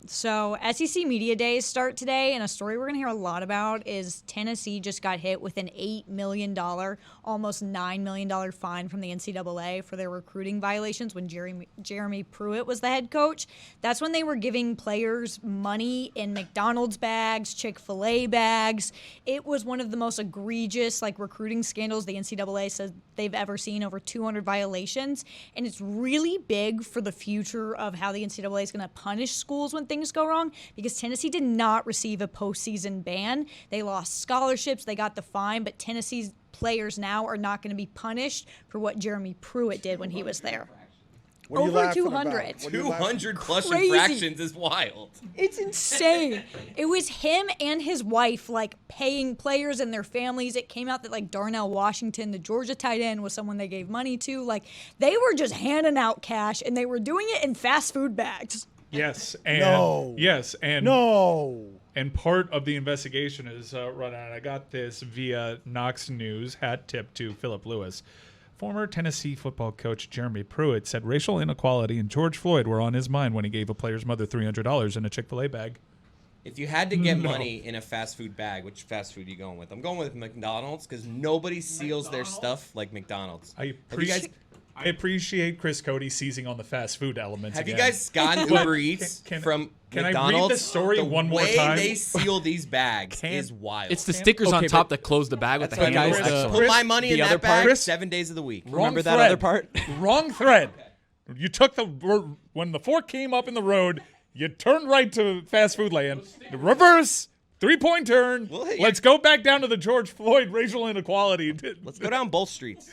So SEC Media Days start today, and a story we're going to hear a lot about is Tennessee just got hit with an $8 million, almost $9 million fine from the NCAA for their recruiting violations when Jeremy Pruitt was the head coach. That's when they were giving players money in McDonald's bags, Chick-fil-A bags. It was one of the most egregious recruiting scandals the NCAA says they've ever seen, over 200 violations. And it's really big for the future of how the NCAA is going to punish schools when things go wrong, because Tennessee did not receive a postseason ban. They lost scholarships, they got the fine, but Tennessee's players now are not going to be punished for what Jeremy Pruitt did when he was there. Over 200. 200 plus Crazy. infractions is wild. It's insane. It was him and his wife paying players and their families. It came out that Darnell Washington, the Georgia tight end, was someone they gave money to. They were just handing out cash, and they were doing it in fast food bags. Yes, and no. Yes, and no. And part of the investigation is run out. I got this via Knox News, hat tip to Philip Lewis. Former Tennessee football coach Jeremy Pruitt said racial inequality and George Floyd were on his mind when he gave a player's mother $300 in a Chick-fil-A bag. If you had to get money in a fast food bag, which fast food are you going with? I'm going with McDonald's because nobody seals their stuff like McDonald's. I appreciate Chris Cody seizing on the fast food elements. Have again. you guys gotten Uber Eats from McDonald's? I read the story one more time? The way they seal these bags is wild. It's the stickers on top that close the bag with the handles. Put my money in that bag 7 days of the week. Remember that other part? Wrong thread. You took when the fork came up in the road, you turned right to fast food land. Reverse. 3-point turn. Let's go back down to the George Floyd racial inequality. Let's go down both streets.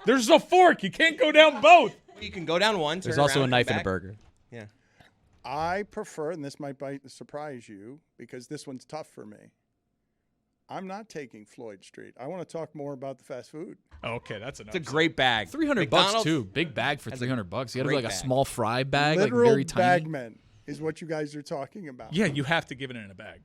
There's a fork. You can't go down both. You can go down one. There's also a knife and a burger. Yeah. I prefer, and this might surprise you because this one's tough for me. I'm not taking Floyd Street. I want to talk more about the fast food. Okay, that's enough. It's a great bag. $300 too. Big bag for $300. You got to a small fry bag, Literal very tiny. bagmen is what you guys are talking about. Yeah, you have to give it in a bag.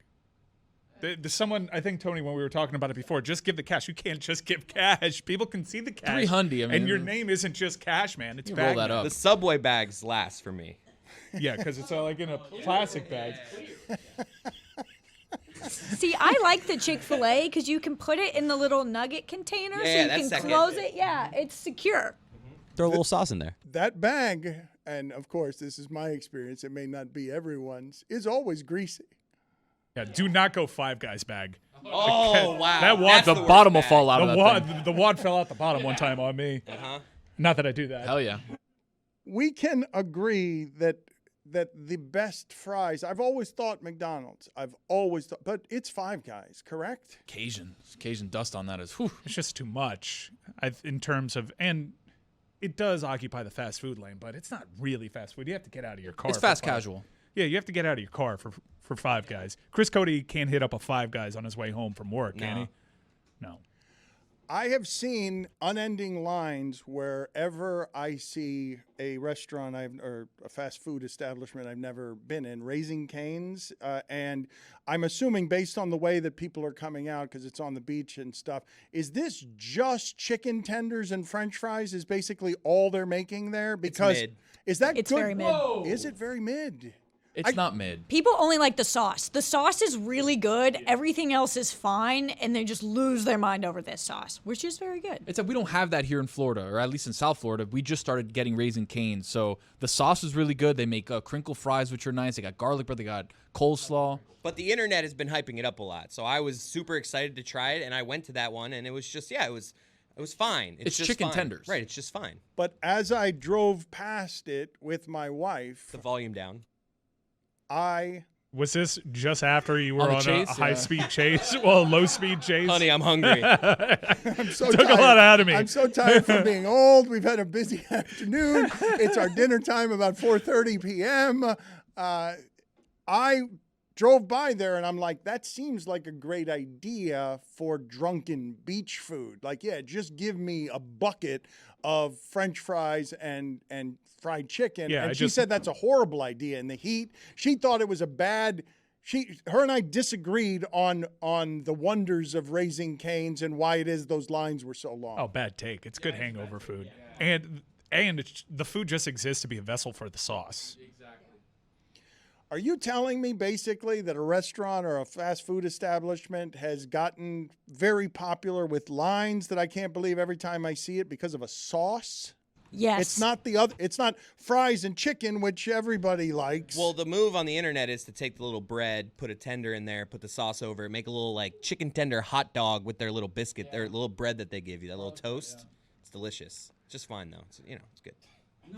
Someone, I think, Tony, when we were talking about it before, just give the cash. You can't just give cash. People can see the cash. $300, and your name isn't just cash, man. It's bag. Roll that up. The Subway bags last for me. Yeah, because it's in a plastic bag. See, I like the Chick-fil-A because you can put it in the little nugget container, so you can close it. Yeah, it's secure. Throw a little sauce in there. That bag, and of course, this is my experience. It may not be everyone's. Is always greasy. Yeah, do not go Five Guys bag. Oh, wow. That wad, the bottom will fall out of that thing. The wad fell out the bottom one time on me. Uh-huh. Not that I do that. Hell yeah. We can agree that the best fries, I've always thought McDonald's. But it's Five Guys, correct? Cajun dust on that is, it's just too much in terms of, and it does occupy the fast food lane, but it's not really fast food. You have to get out of your car. It's fast casual. Yeah, you have to get out of your car for Five Guys. Chris Cody can't hit up a Five Guys on his way home from work, can he? No. I have seen unending lines wherever I see a restaurant or a fast food establishment I've never been in, Raising Cane's, and I'm assuming based on the way that people are coming out because it's on the beach and stuff, is this just chicken tenders and French fries is basically all they're making there? Because it's mid. Is that It's good? very mid. Whoa. Is it very mid? It's not mid. People only like the sauce. The sauce is really good. Everything else is fine, and they just lose their mind over this sauce, which is very good. It's we don't have that here in Florida, or at least in South Florida. We just started getting Raising Cane's, so the sauce is really good. They make crinkle fries, which are nice. They got garlic bread. They got coleslaw. But the internet has been hyping it up a lot, so I was super excited to try it, and I went to that one, and it was just, it was fine. It's just chicken fine. tenders. Right, it's just fine. But as I drove past it with my wife, The volume down. Was this just after you were on chase, a high-speed chase? Well, a low-speed chase? Honey, I'm hungry. I'm so Took tired. a lot out of me. I'm so tired from being old. We've had a busy afternoon. It's our dinner time about 4:30 p.m. I drove by there, and I'm like, that seems like a great idea for drunken beach food. Just give me a bucket of French fries and fried chicken. Yeah, and she said that's a horrible idea in the heat. She thought it was a bad. Her and I disagreed on the wonders of Raising Cane's and why it is those lines were so long. Oh, bad take. It's good hangover food. And the food just exists to be a vessel for the sauce. Exactly. Are you telling me basically that a restaurant or a fast food establishment has gotten very popular with lines that I can't believe every time I see it because of a sauce? Yes. It's not the other. It's not fries and chicken, which everybody likes. Well, the move on the internet is to take the little bread, put a tender in there, put the sauce over it, make a little like chicken tender hot dog with their little biscuit, their little bread that they give you, that little toast. It's delicious. It's just fine though. It's, it's good.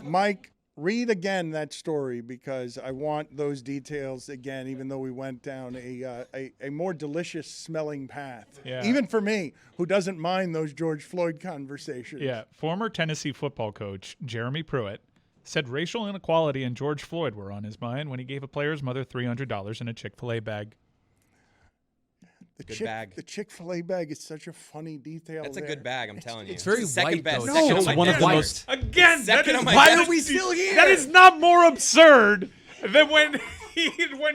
Mike, read again that story because I want those details again, even though we went down a more delicious smelling path. Yeah. Even for me, who doesn't mind those George Floyd conversations. Yeah, former Tennessee football coach Jeremy Pruitt said racial inequality and George Floyd were on his mind when he gave a player's mother $300 in a Chick-fil-A bag. Good bag. The Chick-fil-A bag is such a funny detail. That's a good bag, I'm telling you. It's very the second white, best. though. Second No, on my one of dad's the list. most- Again, Second on my Why dad's are we list. still here? that is not more absurd than when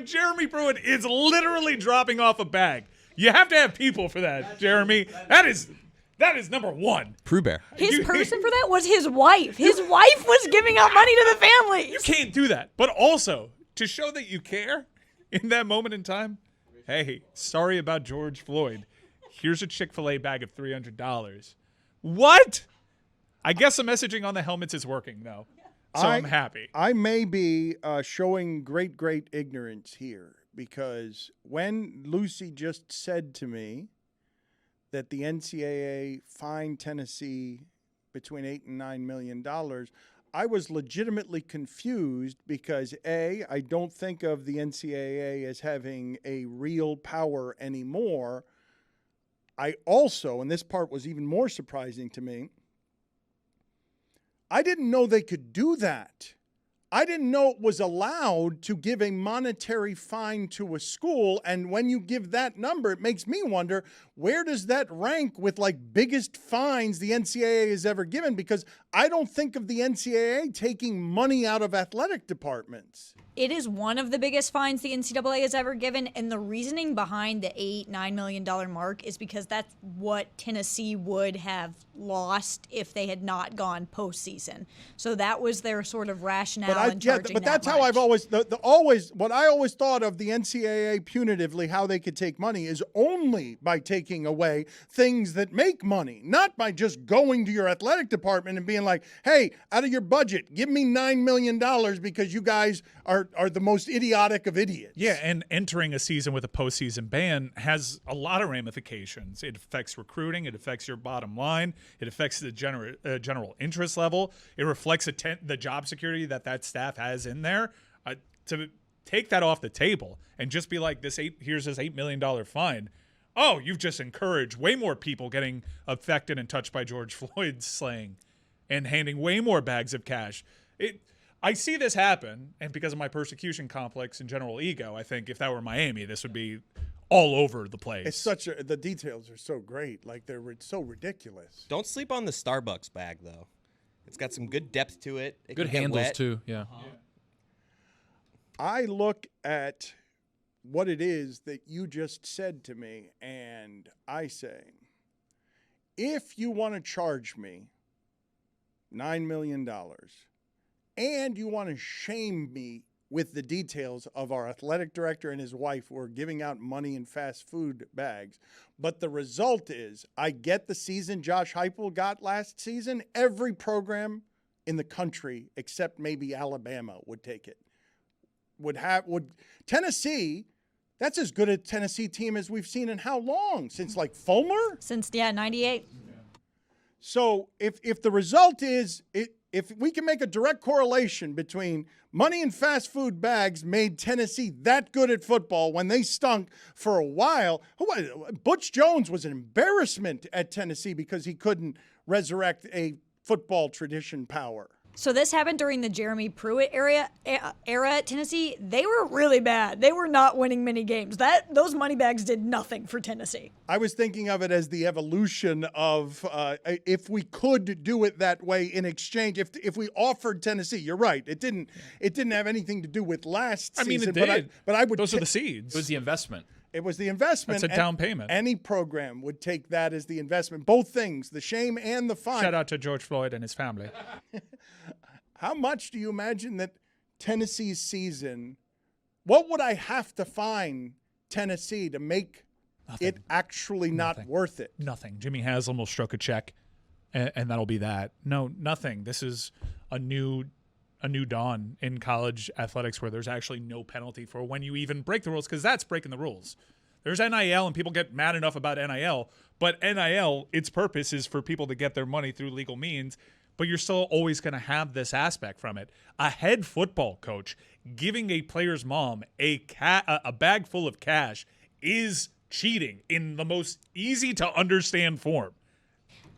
Jeremy Pruitt is literally dropping off a bag. You have to have people for that, Jeremy. That is number one. Prue Bear. His person for that was his wife. His wife was giving out money to the families. You can't do that. But also, to show that you care in that moment in time, hey, sorry about George Floyd. Here's a Chick-fil-A bag of $300. What? I guess the messaging on the helmets is working, though. So I'm happy. I may be showing great ignorance here because when Lucy just said to me that the NCAA fined Tennessee between $8 and $9 million, I was legitimately confused because A, I don't think of the NCAA as having a real power anymore. I also, and this part was even more surprising to me, I didn't know they could do that. I didn't know it was allowed to give a monetary fine to a school. And when you give that number, it makes me wonder, where does that rank with like biggest fines the NCAA has ever given? Because I don't think of the NCAA taking money out of athletic departments. It is one of the biggest fines the NCAA has ever given, and the reasoning behind the $8-9 million mark is because that's what Tennessee would have lost if they had not gone postseason. So that was their sort of rationale in charging but that that's how much. I've always what I always thought of the NCAA punitively, how they could take money is only by taking away things that make money, not by just going to your athletic department and being like, hey, out of your budget, give me $9 million because you guys are the most idiotic of idiots. Yeah, and entering a season with a postseason ban has a lot of ramifications. It affects recruiting. It affects your bottom line. It affects the general interest level. It reflects the job security that staff has in there. To take that off the table and just be like, here's this $8 million fine. Oh, you've just encouraged way more people getting affected and touched by George Floyd's slaying and handing way more bags of cash. I see this happen, and because of my persecution complex and general ego, I think if that were Miami, this would be all over the place. It's the details are so great, like they're so ridiculous. Don't sleep on the Starbucks bag, though. It's got some good depth to it. It Good can get handles, wet. too. Yeah. I look at what it is that you just said to me, and I say, if you want to charge me $9 million and you want to shame me with the details of our athletic director and his wife who are giving out money in fast food bags, but the result is I get the season Josh Heupel got last season, every program in the country except maybe Alabama would take it. Would Tennessee, that's as good a Tennessee team as we've seen in how long? Since like Fulmer? Since 98. So if the result is if we can make a direct correlation between money and fast food bags made Tennessee that good at football when they stunk for a while. Butch Jones was an embarrassment at Tennessee because he couldn't resurrect a football tradition power. So this happened during the Jeremy Pruitt era at Tennessee. They were really bad. They were not winning many games. Those money bags did nothing for Tennessee. I was thinking of it as the evolution of if we could do it that way in exchange. If we offered Tennessee, you're right. It didn't have anything to do with last season. I mean, it did. But I would. Those are the seeds. It was the investment. It was the investment. That's a down payment. Any program would take that as the investment. Both things, the shame and the fine. Shout out to George Floyd and his family. How much do you imagine that Tennessee's season What would I have to fine Tennessee to make it actually not worth it? Nothing. Jimmy Haslam will stroke a check, and that'll be that. No, nothing. This is a new dawn in college athletics where there's actually no penalty for when you even break the rules, because that's breaking the rules. There's NIL, and people get mad enough about NIL, but NIL, its purpose is for people to get their money through legal means, but you're still always going to have this aspect from it. A head football coach giving a player's mom a bag full of cash is cheating in the most easy to understand form.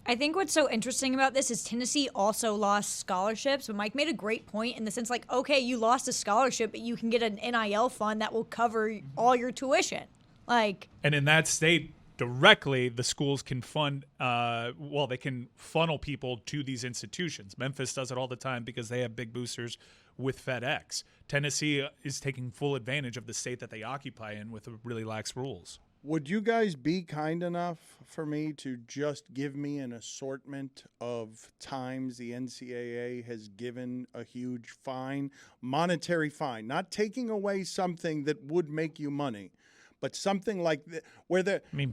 I think what's so interesting about this is Tennessee also lost scholarships, but Mike made a great point in the sense like, okay, you lost a scholarship, but you can get an NIL fund that will cover all your tuition. And in that state, directly, the schools can fund, they can funnel people to these institutions. Memphis does it all the time because they have big boosters with FedEx. Tennessee is taking full advantage of the state that they occupy in with really lax rules. Would you guys be kind enough for me to just give me an assortment of times the NCAA has given a huge fine, monetary fine, not taking away something that would make you money, but something like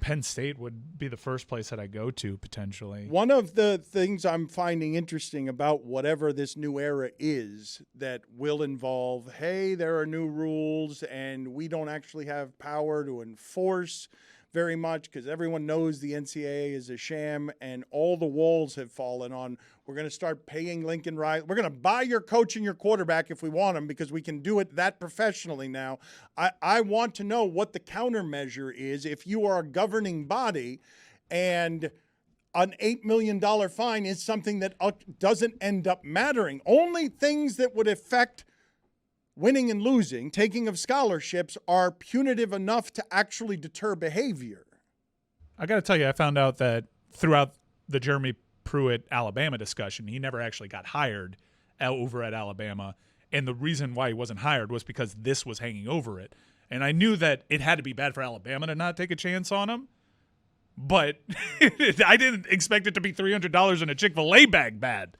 Penn State would be the first place that I go to potentially. One of the things I'm finding interesting about whatever this new era is that will involve, hey, there are new rules and we don't actually have power to enforce very much because everyone knows the NCAA is a sham and all the walls have fallen on. We're going to start paying Lincoln Riley. We're going to buy your coach and your quarterback if we want them because we can do it that professionally now. I want to know what the countermeasure is if you are a governing body and an $8 million fine is something that doesn't end up mattering. Only things that would affect winning and losing, taking of scholarships, are punitive enough to actually deter behavior. I got to tell you, I found out that throughout the Jeremy Pruitt Alabama discussion, he never actually got hired over at Alabama. And the reason why he wasn't hired was because this was hanging over it. And I knew that it had to be bad for Alabama to not take a chance on him. But I didn't expect it to be $300 in a Chick-fil-A bag bad.